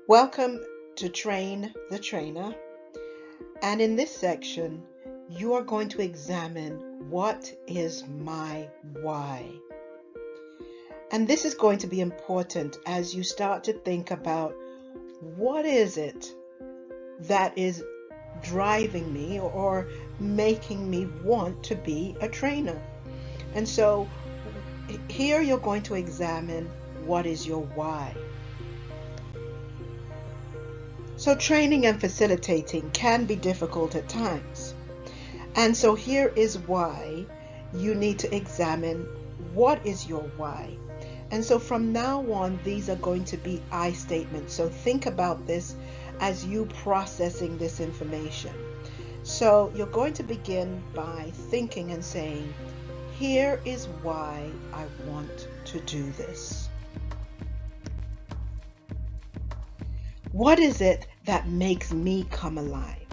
Welcome to Train the Trainer. And in this section, you are going to examine what is my why. And this is going to be important as you start to think about what is it that is driving me or making me want to be a trainer. And so here you're going to examine what is your why. So training and facilitating can be difficult at times. And so here is why you need to examine what is your why. And so from now on, these are going to be I statements. So think about this as you processing this information. So you're going to begin by thinking and saying, here is why I want to do this. What is it that makes me come alive?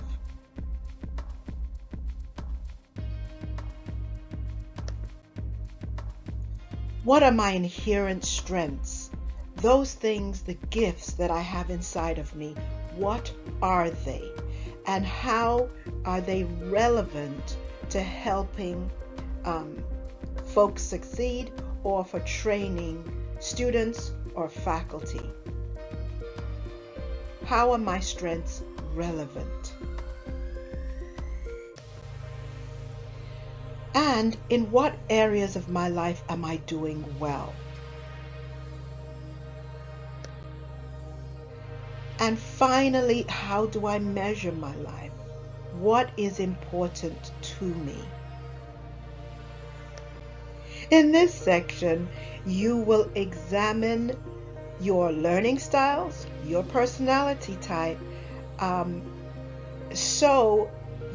What are my inherent strengths? Those things, the gifts that I have inside of me, what are they? And how are they relevant to helping folks succeed or for training students or faculty? How are my strengths relevant? And in what areas of my life am I doing well? And finally, how do I measure my life? What is important to me? In this section, you will examine your learning styles, your personality type, so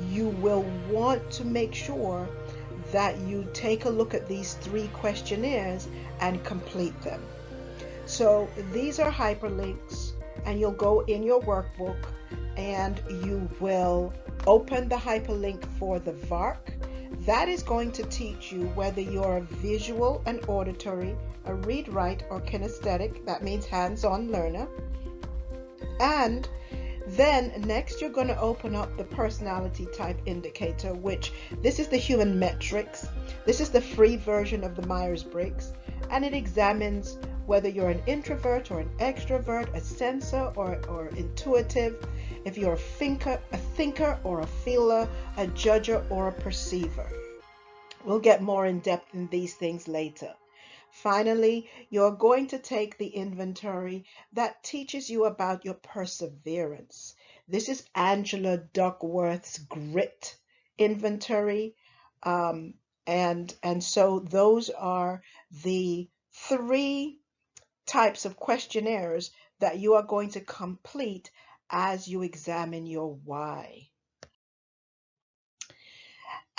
you will want to make sure that you take a look at these 3 questionnaires and complete them. So these are hyperlinks, and you'll go in your workbook and you will open the hyperlink for the VARC. That is going to teach you whether you're a visual and auditory, a read-write, or kinesthetic, that means hands-on learner. And then next you're going to open up the personality type indicator, which this is the human metrics. This is the free version of the Myers-Briggs, and it examines whether you're an introvert or an extrovert, a sensor or intuitive, if you're a thinker or a feeler, a judger or a perceiver. We'll get more in depth in these things later. Finally, you're going to take the inventory that teaches you about your perseverance. This is Angela Duckworth's grit inventory. And so those are the 3 types of questionnaires that you are going to complete as you examine your why.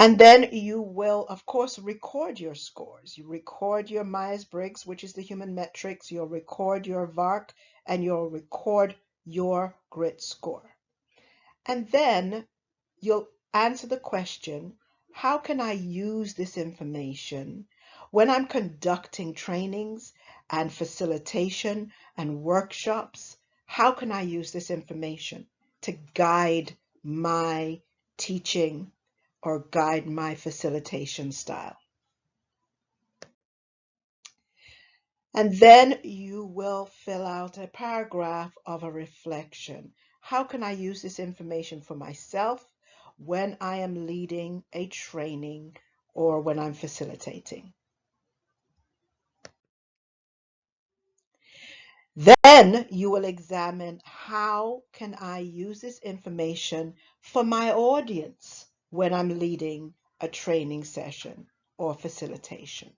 And then you will, of course, record your scores. You record your Myers-Briggs, which is the human metrics. You'll record your VARC, and you'll record your grit score. And then you'll answer the question, how can I use this information when I'm conducting trainings and facilitation and workshops? How can I use this information to guide my teaching or guide my facilitation style? And then you will fill out a paragraph of a reflection. How can I use this information for myself when I am leading a training or when I'm facilitating? Then you will examine, how can I use this information for my audience when I'm leading a training session or facilitation?